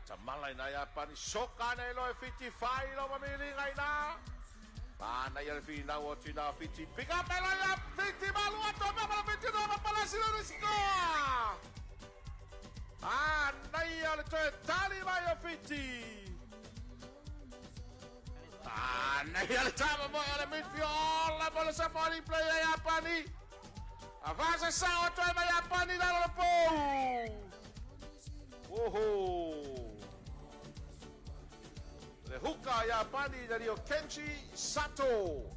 Tamalay na Japani. Soka na ilo Fiji. Failo mamili ngay na. Paano yung Fina watching na Fiji. Pick up ilo yung Fiji. Maluwa to. Mamala Fiji na mapala sila ng score. Naya ito. Tali ba yung Fiji? Naya ito. Mamoy yung midfield. Labola sa falling play na Japani. Avanza sa otro ay Japani na lang po. Lehuka Japani dari Kenji Sato.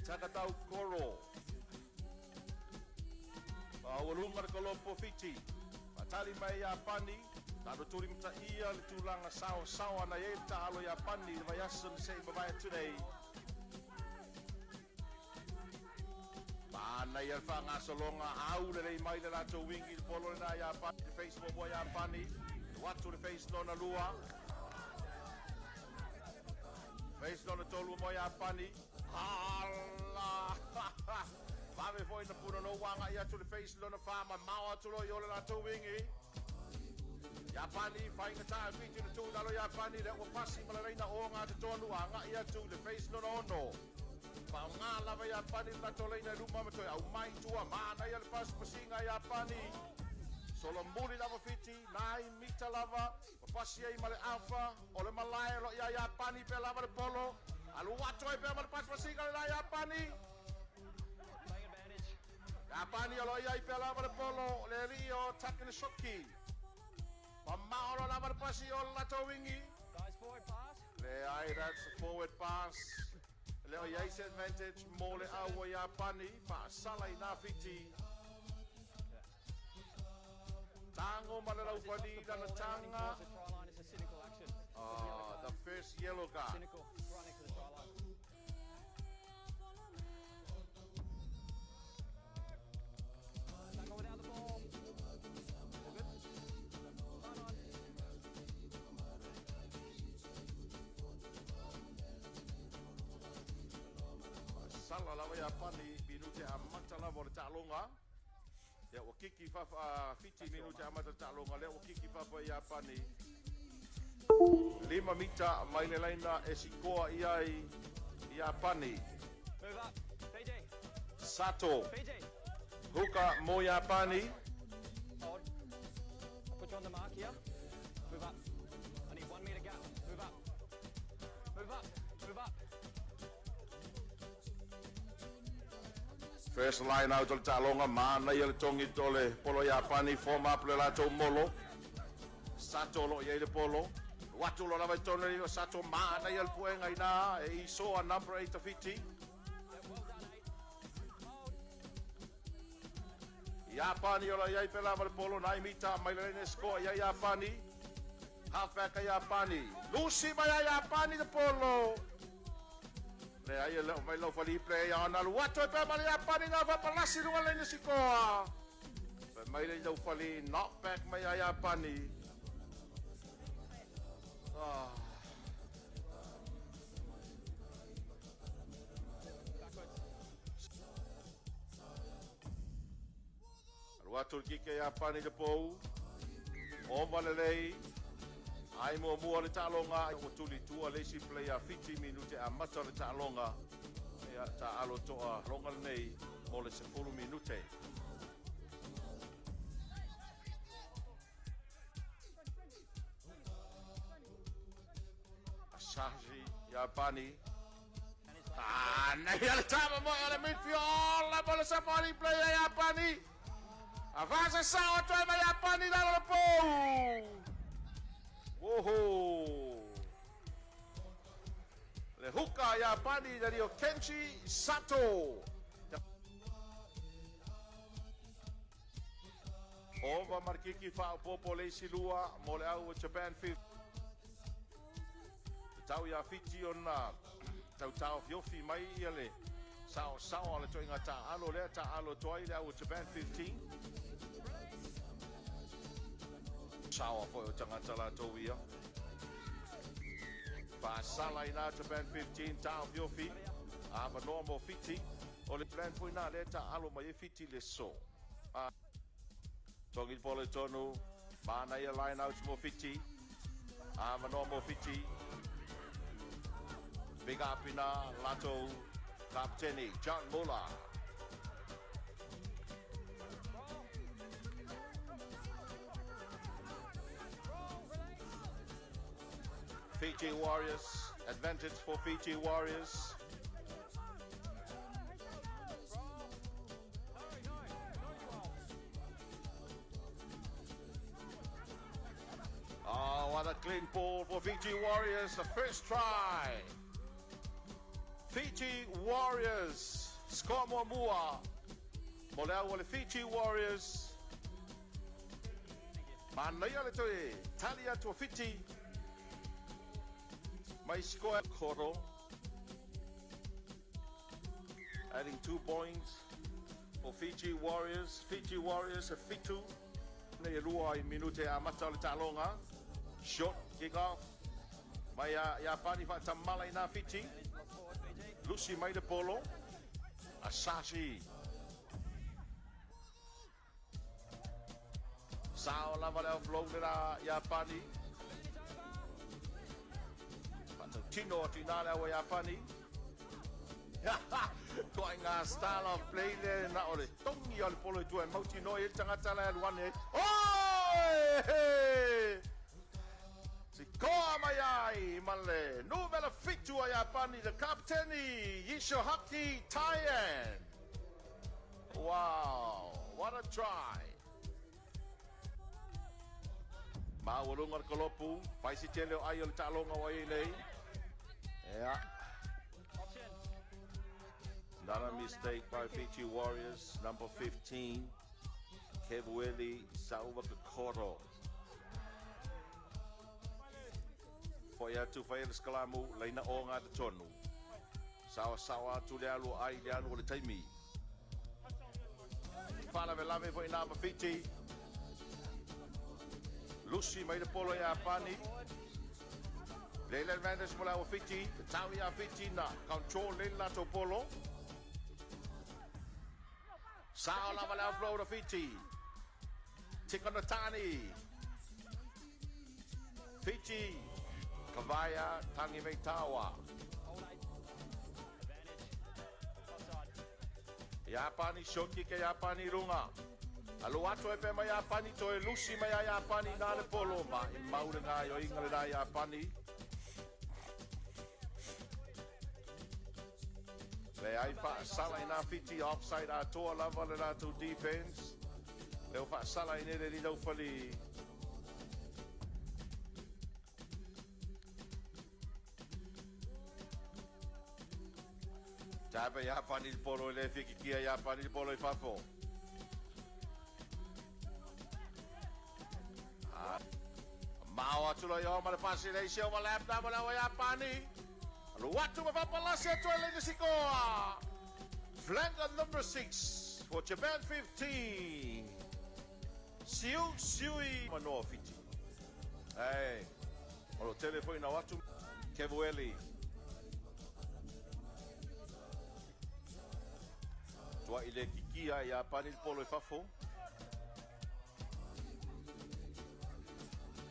Takatau Koro. Walungar Kolompo Fiji. Patali mai Japani. Nado turim ta ia tulang saw na yeta halo Japani vayasun say babaya today. Mana yel fa nga solonga au le mai la to wingi polo na Japani face mo Japani. What to the face no na lua. Face no tolu mo Japani. Allah. Mame foi na puno no wanga ia to the face no na fama mawa to lo yola na to wingi. Japani fighting the time feature the two dalo Japani that will pass him la reina o nga to no nga ia to the face no no. Pa nga lava Japani la to leina luma mo to au mai tua mana ia pas pasinga Japani. Solo muri lava Fiji 9 meter lava pasi ai male alpha ole malai lo ia Japani pe lava de polo. Alu wato pe mal pas pasinga la Japani. Japani lo ia pe lava de polo le rio taking shoki. Pamaolo na marpasi la towingi. Guys, forward pass. That's a forward pass. Leo Yace advantage. Mole awa Japani. Pa salay na Fiji. Tango malalaw panida na tanga. It's a cynical action. The first yellow card. Cynical running to the try line. Tango without the ball. All good. Sala lawa Japani minute amata la vor talonga. Ya wakiki fa Fiji minute amata talonga le wakiki fa Japani. 5 mita maile laina esikoa iai Japani. Move up. Fiji. Sato. Fiji. Huka mo Japani. Hold. I'll put you on the mark here. Move up. I need 1 meter gap. Move up. Move up. Move up. First line out of Talonga, mana yel tongi tole, polo Japani, form up le lato molo. Sato lo yele polo. Watu lo lava toneri, Sato mana yel puenga ina, e iso a number 8 of Fiji. Well done, 8. Hold. Japani lo yai pelava le polo, 9 mita, mailene score, ya Japani. Halfback a Japani. Lucy maya Japani the polo. Le ai le mai lo fali play ana lu wato pe mali Japani na va palasi lu le sikoa. Pe mai le lo fali knock back mai Japani. Wato kike Japani de pou. O malelei. Ai mo le talonga o tuli tua lesi player Fiji minute a mata le talonga. Ya ta alo toa rongal nei mo le 10 minute. Saji Japani. Nei al tama mo le midfield la bola sa falling play Japani. Avanza sa otro ay Japani dalo le po. Lehuka Japani dari Kenji Sato. Ova markiki fa popo le silua mole au Japan 5. Tau ya Fiji ona tau fiofi mai ele. Sao ale toinga ta alo le ta alo toi le au Japan 15. Sao foi o tangata la towia. Pasala ina Japan 15 tau fiofi. Ava normal Fiji. O le plan foi na le ta alo mai Fiji le so. Tongi pole tonu. Mana ia line out mo Fiji. Mano mo Fiji. Big Apina Lato Kapteni John Muller. Fiji Warriors, advantage for Fiji Warriors. Oh, what a clean ball for Fiji Warriors, the first try. Fiji Warriors, score mua. Molea wale Fiji Warriors. Manaya le toe, talia to Fiji. My score Koro. Adding 2 points for Fiji Warriors. Fiji Warriors a fitu. Nei rua I minute a mata le talonga. Shot kick off. Mai ya pani fa tamala ina Fiji. Lucy mai de polo. Asashi. Sao lava le flow la ya pani. Tino tinala wa ya pani. Going a style of play le na ole. Tongi al polo tu en mauti no il tanga tala luane. Oh! Koa mai male novela fitu ya pani the kapteni Yishohaki Tyan. Wow, what a try. Mawulungar kolopu, paisi tele ayol talonga wa ile. Yeah. Not a mistake by Fiji Warriors, number 15, Kevweli Sauva Kokoro. Foya tu fai skalamu laina onga de tonu. Sawa tu le alu ai le anu le taimi. Fala velave foi na Fiji. Lucy mai de polo ya pani. Leila advantage mola o Fiji. Tawi ya Fiji na control leila to polo. Sao la vala flow to Fiji. Tikotani. Fiji. Kavaya Tangi Meitawa. Yapani shoki ke Yapani runga. Aluato e pema Yapani to e Lucy me Yapani na le polo ma I maure nga yo ingale da Yapani. Le ai fa sala ina Fiji offside a toa lava le na to defense. Le fa sala ina le li do fali. Tabe Yapani il polo le fiki kia Yapani il polo I fafo. Mawa tulo yo ma le pasi le sio ma lap na ma le Yapani. Luatu ma papalasa to le sikoa. Flank at number 6 for Japan 15. Siui mano Fiji. Hey. Olo telefone na watu Kevweli. Tua ile kikia ya panil polo fafo.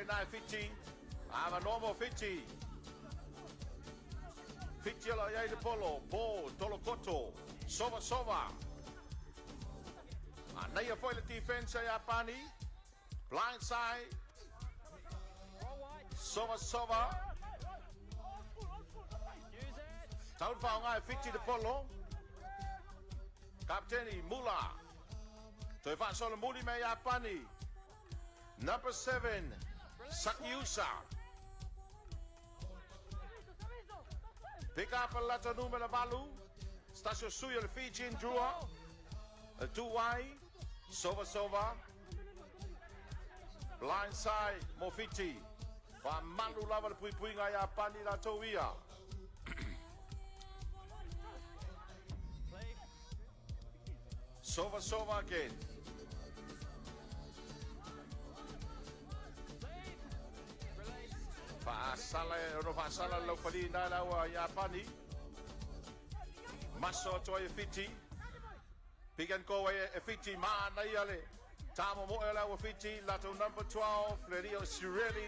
Na Fiji. Ama normal Fiji. Fiji la ya de polo, ball, tolokoto, sova. Anaya foi le defense ya pani. Blind side. Sova. Taun fa nga Fiji de polo. Kapteni Muller. Toi fa solo muli me ya pani. Number 7, Sakyusa. Pick up a letter numero valu. Stasio suyo le Fijian Drua. A 2Y. Sova. Blind side, mo Fiji. Fa malu lava le pui nga ya pani la toia. Sova again. Fa sala lo fali na la wa ya pani. Maso to Fiji. Pick and go Fiji man na iale. Tamo mo ela wa Fiji lato number 12 Lerio Sireli.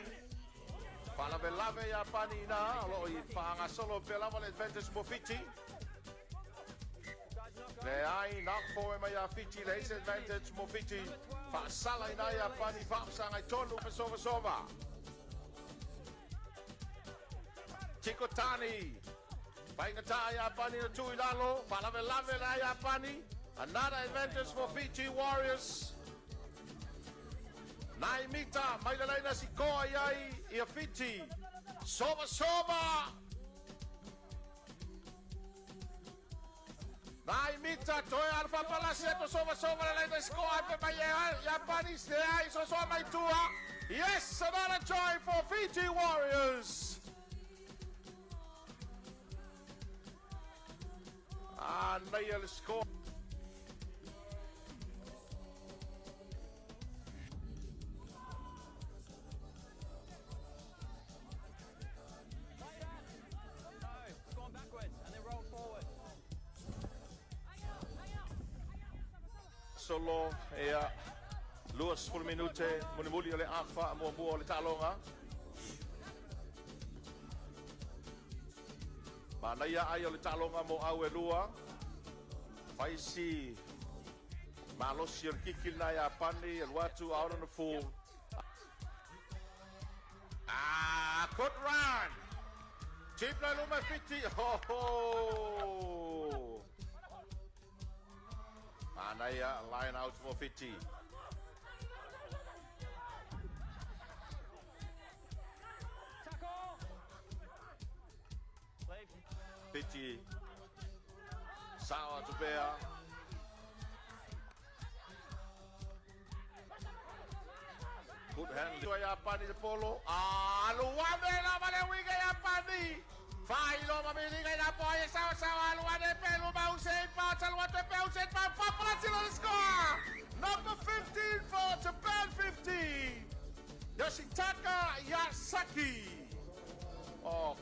Pala belave ya pani na lo I panga solo belava advantage mo Fiji. Le ai knock for him ya Fiji le advantage mo Fiji. Fa sala ina ya pani fa sanga tolu fa sova. Tikotani. Paingata ya pani na tui lalo. Pala belave ya pani. Another advantage for Fiji Warriors. 9 meter, may lalay na si Koa Yai, ia Fiji. Sova! 9 meter, Toy Alpha Palaceto, sova, lalay na si Koa, Japanis, Leai, so may tua. Yes, another joy for Fiji Warriors. And they'll score. Solo luas 10 minute muli oleh Alpha mo oleh talonga. Mana ia ai oleh talonga mo awe lua. Faisi malos sir kikil na ya pani and watu out on the full. Good run. Cheap na luma Fiji. Anaya line out for Fiji. Fiji. Sawa to bear. Good hand. Yapani the polo. Luwame na male wiga Yapani. Failo mamili na po ay sawa luwade pelo Usain pa salwate pe Usain pa Papala sila score. Number 15 for Japan 15. Yoshitaka Yasaki. Oh.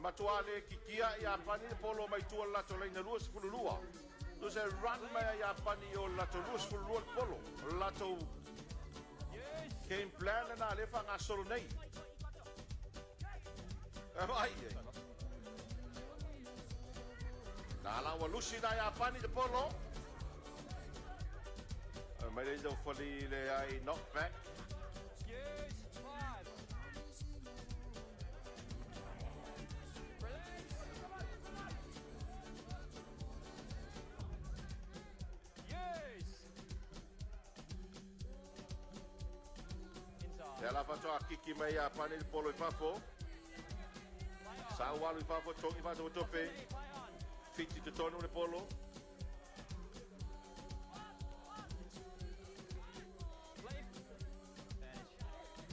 Matuale kikia Yapani polo mai tua lato le lua sepululua. There's a run mai Yapani o lato lua sepululua polo. Lato game plan na lefa nga solo nei. Ai. Nala wa lusi na Yapani de polo. Mai le do fali le ai knock back. Ela fatua kiki mai Yapani de polo Fafo. Sawa lu Fafo tongi fato tope. Fiji to tono de polo.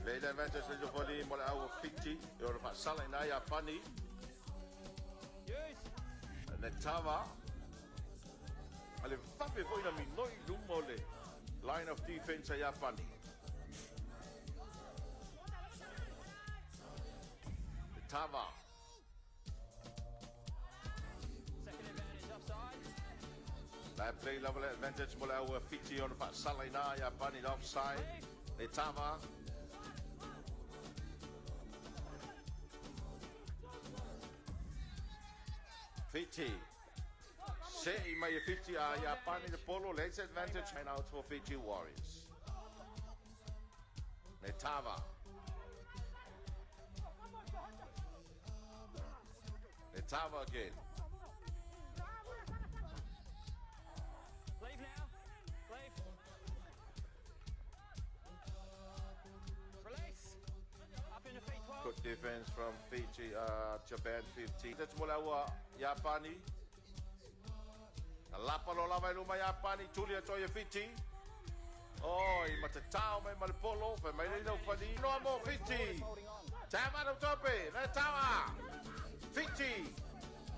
Leida advantage le voli mo au Fiji. Ora fa sala na Yapani. Netava. Ale fape foi na minoi lumole. Line of defense Yapani. Tava. Second advantage offside. That play level advantage mula au Fiji on fa Salina Yapani offside. Tava. Fiji. Say my Fiji Yapani the polo legs advantage and out for Fiji Warriors. Tava. Tava again. Leave now. Leave. Release. Up in the feet 12. Good defense from Fiji, Japan 15. That's what our Yapani. Lapalo lava luma Yapani, Julia Toya Fiji. Oh, matatao may malpolo, but may no funny. No more Fiji. Tama no tope, Tama. Fiji.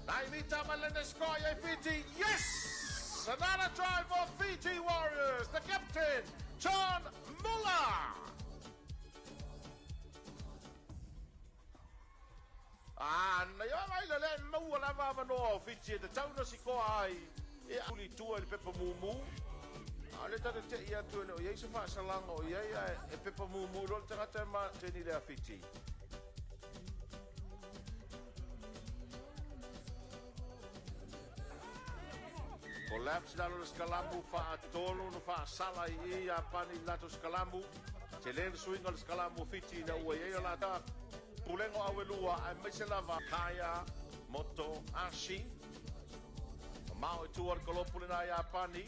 Naimita Malena score, Fiji. Yes! Another try for Fiji Warriors. The captain, John Muller. mau lava manoa o Fiji te tauna si koa ai. E uli tua le pepa mumu. Ale tata te ia tu o iei se whaasalanga o iei e pepa mumu rol tangata ma teni lea Fiji. Collapse dalo le skalamu whaatolo no whaasala i a pani lato skalamu. Te lele swinga le skalamu Fiji na ua iei o lata. Pulengo awelua ai meise lava kaya moto ashi. Mao e tuar kolopule na ia pani.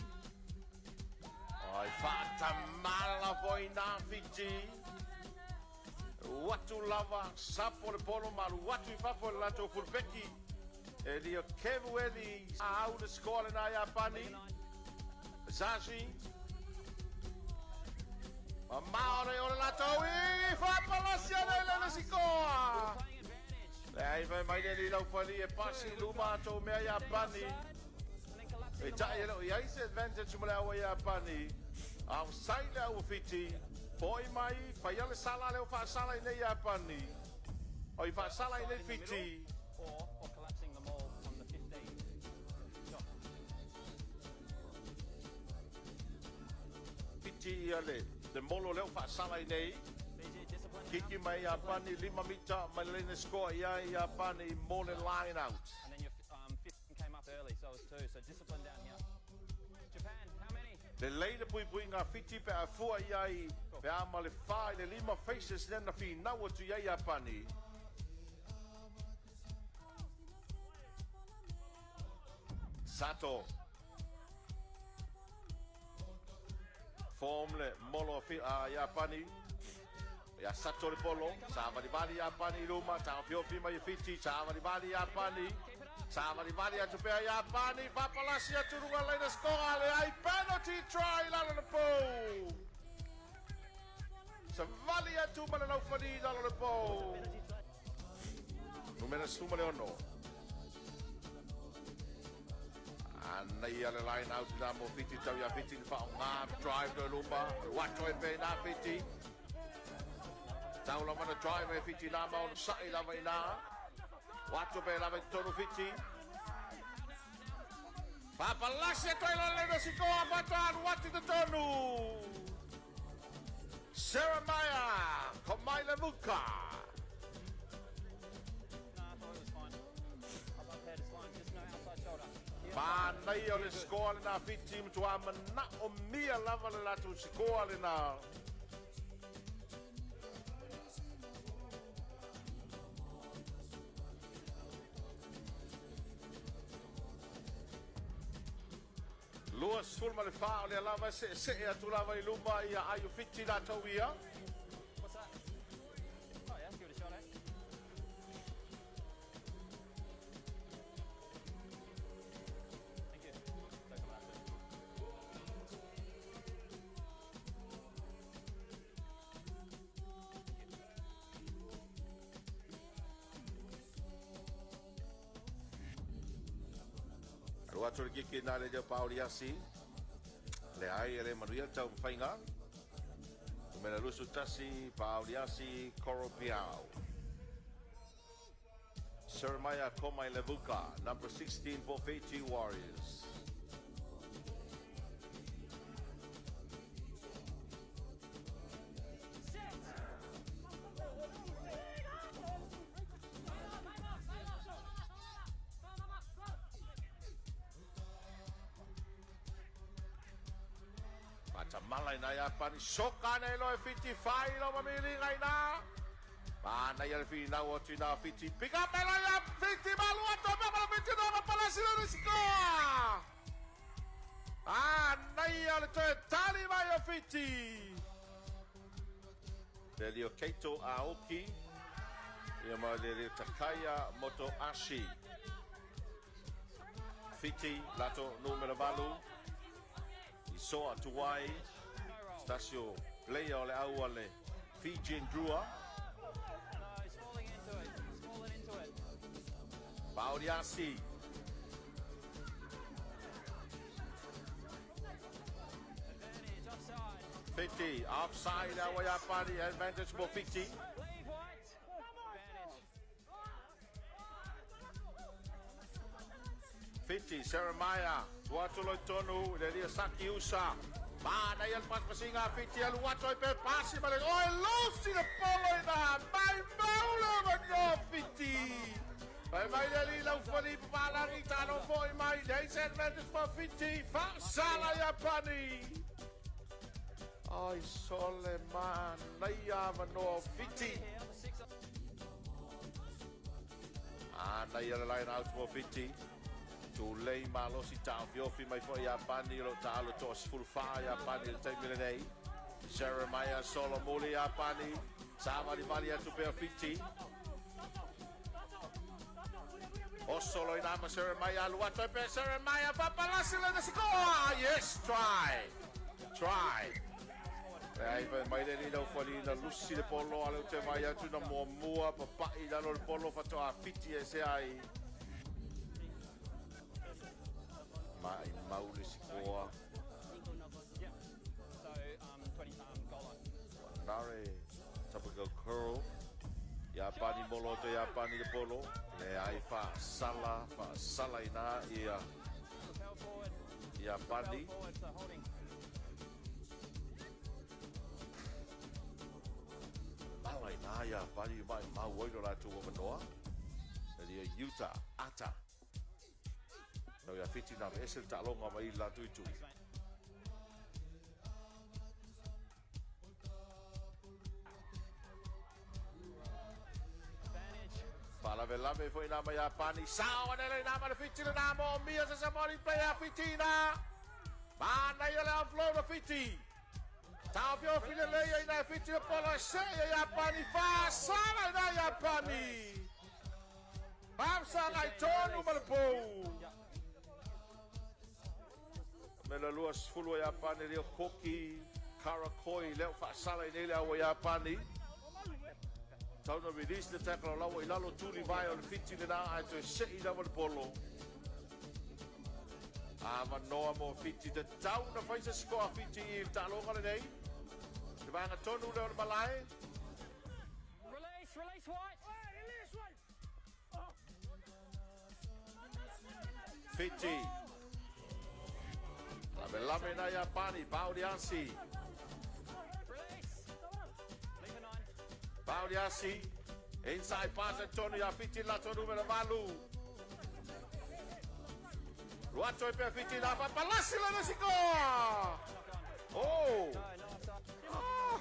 Ai whaatamala foi na Fiji. Watu lava sapo le polo maru watu I papo le lato fulpeki. E lia kevu eli a au le skoale na ia pani. Zazi. Mao le ole lato I whapalasia le sikoa. Ei mai le lau fali e pasi luma to mea ia pani. E tai e lo iai se advantage mo le awa ia pani. Au sai le au Fiji. Poi mai fai ale sala le o fa sala I ia pani. O I fa sala I Fiji. Or collapsing them all on the 15. Fiji ale. Le molo le o fa sala I nei. Kiki mai ia pani 5 mita mai le ne score ia pani more than line out. And then your 15 came up early, so it was 2. So discipline down here. Japan, how many? Le leile pui ngā Fiji pe a fua iai pe a ma le whai le 5 faces nena fi naua tu iai a pani. Sato. Form le molo fi a ia pani. Ya Sato le polo. Sa vali ia pani luma. Ta fio fi mai Fiji. Sa vali ia pani. Sa vali atu pe ia pani. Papalasi atu runga leina skora le ai penalty try lalo le po. Sa vali atu mana lau fani lalo le po. Numera suma le ono. Ana ia le line out na mo Fiji tau ia Fiji ni whao ngā drive do luma. Wato e pe na Fiji. Tau la mana drive e Fiji na mau no sai lava ina. Wato pe lava tonu Fiji. Papalasi e toi la lena sikoa patan wati te tonu. Jeremiah Komaile Muka. No, I thought it was fine. Above head is fine, just no outside shoulder. Panai o le sikoa le na Fiji mtua mana o mia lava le latu sikoa le na. Lua sulma le whao le lava se e atu lava I luma I a ayu Fiji la tau ia. What's that? Oh yeah, give it a shot, eh? Thank you. Don't come out of Rua tore kiki na le deo pauri asi. Le ai ele manuia tau mwhainga. Umena lusu tasi pauri asi koro piao. Jeremiah Komai Levuka, number 16 for Fiji Warriors. Malay na yapan soka na ilo 55 lo mamili ngay na Mana yan fina watching na Fiji pick up ilo yan 50 maluat to mga 50 na pala sila ni sikoa naiya to tali mayo Fiji Delio Keito Aoki Yama Delio Takaya Moto Ashi Fiji lato numero balu So atuai Stasio player ole au ole Fijian Drua. No, he's falling into it. He's falling into it. Pauliasi. Advantage, offside. 50 offside away apani advantage for Fiji. Leave White. Advantage. Fiji, Jeremiah, Tuatolo Tonu, Lelia Saki Usa. Mana yan pas pasinga Fiji aluwato pe pasi balik. Oh, lost in the polo na. May maula man yo Fiji. May dali lang fali palang itano po may days advantage for Fiji. Sala Yapani. Ay Soleman, naiyaman no Fiji. Naiyalan out for Fiji. Tulay malo si Tao Fiofi may po Yapani lo talo to fulfa Yapani lo tay milenay. Jeremiah Solomuli Yapani sama di Malia to per Fiji. Osolo inama Jeremiah luwato per Jeremiah papalasila na si Koa. Yes, try. Ay may dali daw fali na lusi de polo alo te vai tu na mua papai da lo polo fato a Fiji ese ai. Mai mauli si Koa. Nare tapago curl. Yapani moloto Yapani de polo. Le ai fa sala ina ia. Yapani. Malai na Yapani mai mau oilo la tu manoa. Dia Utah Ata. No ya Fiji na esel talonga mai la tuitu. Pala velame foi na mai Yapani. Sawa nele na mai Fiji na mo mia sa mori pe ya Fiji na. Mana ya la flow na Fiji. Tao pio file le ya na Fiji polo se ya Yapani fa sala na Yapani. Bamsa lai tonu malpo. Mela luas fulu Yapani leo koki karakoi leo fa sala nele au Yapani. Tau na release the tackle lawa ilalo tuli vai o Fiji na ai to sei da polo. Ama noa mo Fiji te tau na faisa score Fiji i talonga nei. Te vanga tonu leo na malai. Release white. Fiji. Lame na Yapani, Baudiasi. Baudiasi. Inside pass Antonio Fiji lato numero valu. Ruato per Fiji la palassi la Messico. Oh.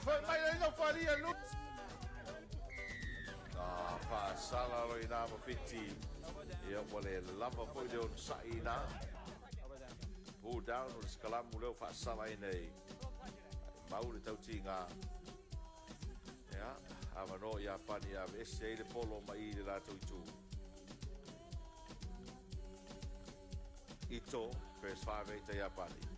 Fai mai non faria lui. Fa sala lo inamo Fiji. Io vuole lava poi le un saina. Pull down o skalamu leo fa sala nei. Mauri tau tinga. Ya, avano Yapani a ese de polo mai de la tu. Ito first 5-8 to Yapani.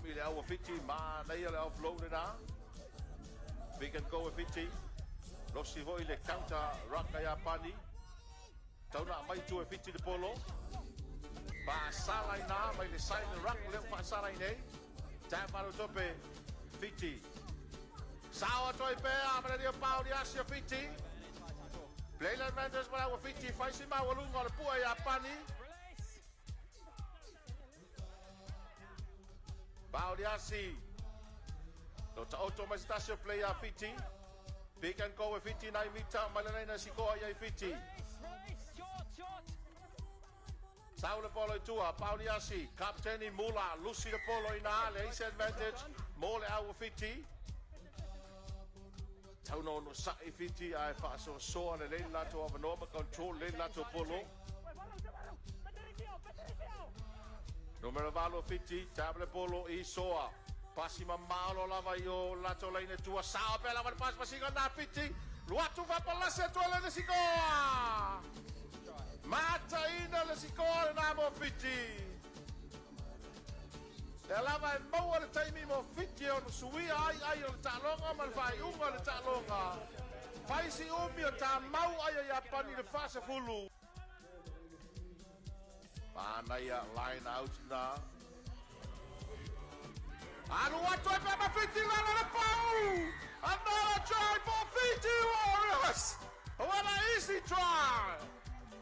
Mile au Fiji ma nei le offload na. We can go with Fiji. Losi voi le counter raka Yapani. Tauna mai tu Fiji de polo. Ba sala na mai le side rak le fa sala nei. Tamaro tope Fiji. Sawa toi pe amana dia pau dia si Fiji. Playland Vendors para o Fiji faz ma o lungo le pua Yapani. Baudiasi. Don't auto my station play a Fiji. Big and go with Fiji 9 meter. Malalena Sikoa ya Fiji. Saula polo tua. Baudiasi. Captain Mula. Lucy the polo in Ale. Ace advantage. Mole our Fiji. Tauno no sa Fiji. I pass on so on a lane lato of a normal control. Lane lato polo. Numero valo Fiji, table polo i soa. Passi mamalo lava io lato lane tua sao per la pass passiga na Fiji. Luatu va per la setuela de Sikoa. Mata ina le Sikoa na mo Fiji. E lava e mo le taimi mo Fiji on sui ai o talonga mal vai unga le talonga. Fai si umi o ta mau ai Yapani le fase fulu. Panaya line out na. Ano wato ay Papa Fiji lala na pau! Another try for Fiji Warriors! What an easy try!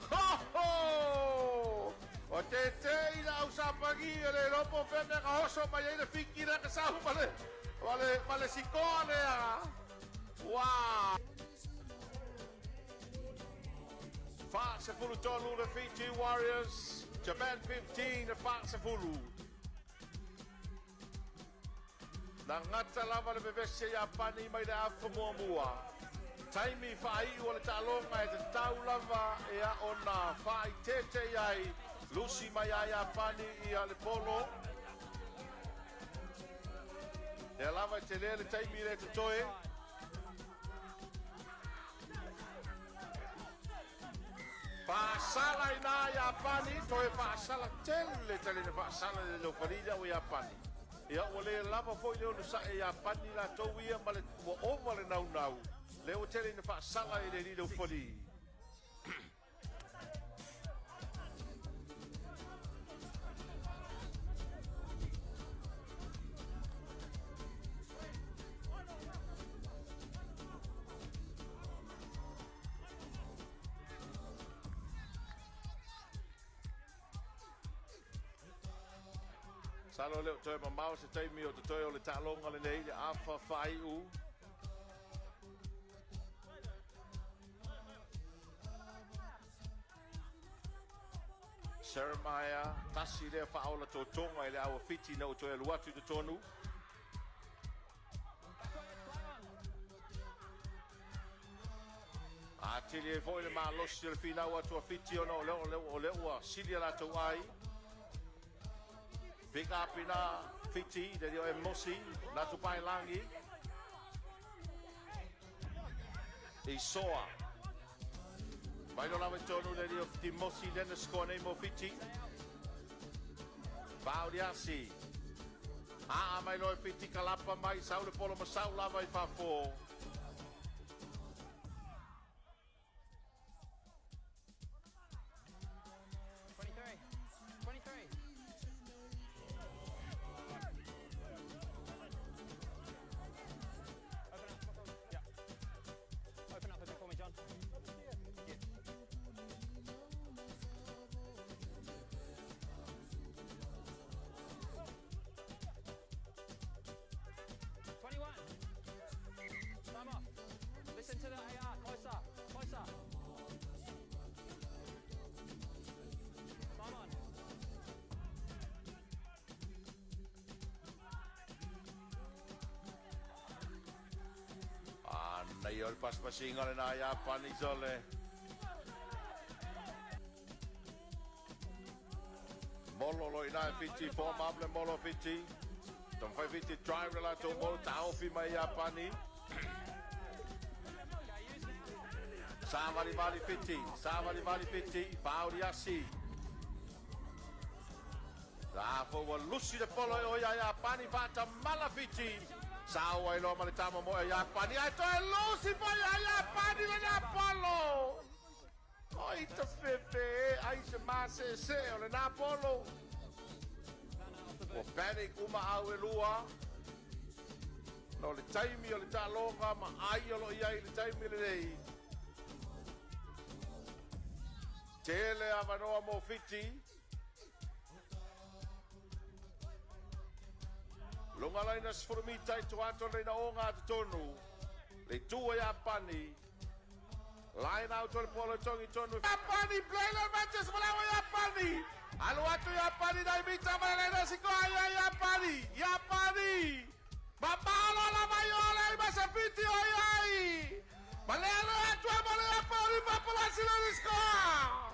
Ho ho! O tete ina usapagi ele lopo pene kahoso pa yele Fiji na kasama pale. Wale sikone ya. Wow! Fatsefulu tolu the Fiji Warriors. Japan 15 the Fatsefulu. Nangata lava le bevese ya pani mai le afa mua. Taimi fai wala talonga e te tau lava e a ona fai tete yai. Lucy mai ya pani I a le polo. E lava te le taimi le te toe. Pasala ina ya pani toe pasala tele tele pasala le lo farida o ya pani. Ia ole lava foi leo sa e a pani la tau ia male mo over nau nau. Leo tele na fa sala e le lo foli. Salo leo toi mamau se taimi o te toi o le talonga le nei le afa fai u. Jeremiah tasi le faola to tonga ile awa fiti na o toi aluatu te tonu. Atili e foi le malosi le fina o atua fiti o no o leo silia la to ai. Big up in Fiji, the Mosi, Natupai Langi. Isoa. Vai no lava tono the Mosi, then the score name of Fiji. Baudiasi. My Lord Fiji Kalapa, my Saula Polo Masau Lava Fafo. Listen to the AR, closer, closer. Come on. Anna ol paspasinga na ya panisole. Molo lo ina Fiji formable molo Fiji. Don't fai Fiji drive la to molo tao fi mai ya pani. Savari Vali Fiji, Baudiasi. Lafo wa lusi de polo o ya pani fata mala Fiji. Sawa ilo malitama mo ya pani. Ato e lusi po ya pani le polo. Oi to fefe, ai se mase se o le na polo. O panic uma au e lua. No le taimi o le talonga ma ai o lo iai le taimi le rei. Tele avanoa mo Fiji. Lunga laina sfurumi tai tuato le na onga te tonu. Le tua ya pani. Line out le polo tongi tonu. Ya pani play le matches malawa ya pani. Aluatu ya pani dai bita malena siko ya pani. Ya pani. Babalo la mayola I basa Fiji o yai. Malena atu amale ya pani papalasi le score.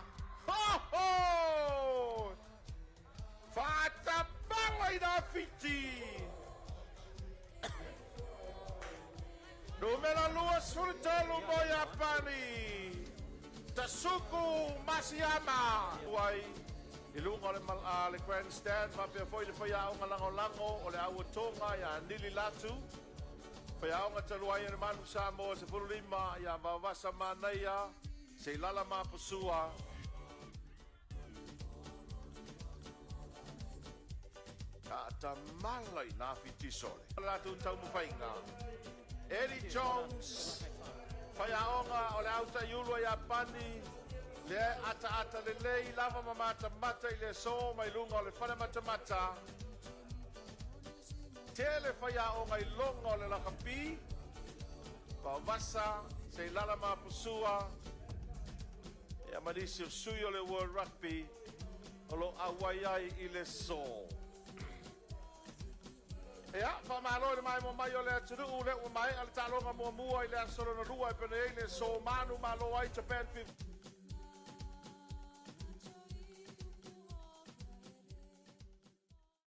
Ho ho! Fata bala ina Fiji. Numero 2 sul telo moya pani. Tasuku Masuyama. Wai ilunga le grandstand ma pe foi le faya nga lango o le awotonga ya nili latu. Faya nga taluai na manu Samoa se fulima ya vavasa manaya se lala mapusua. Kata malai na fitisole. Latu tau mufainga. Eddie Jones. Whaiaonga o le auta iulu ia pani. Le ata le lei lava mamata mata i le so mai lunga o le whana mata mata. Tele whaiaonga i longa o le lakapi. Paumasa, se lala mapusua. Ia manisi o sui o le World Rugby. O lo awaiai i le so. Ia, whamalo le mai mo mai o le aturu le o mai. Ale talonga mua mua i le asolo na rua i pene i le so manu malo ai Japan 50.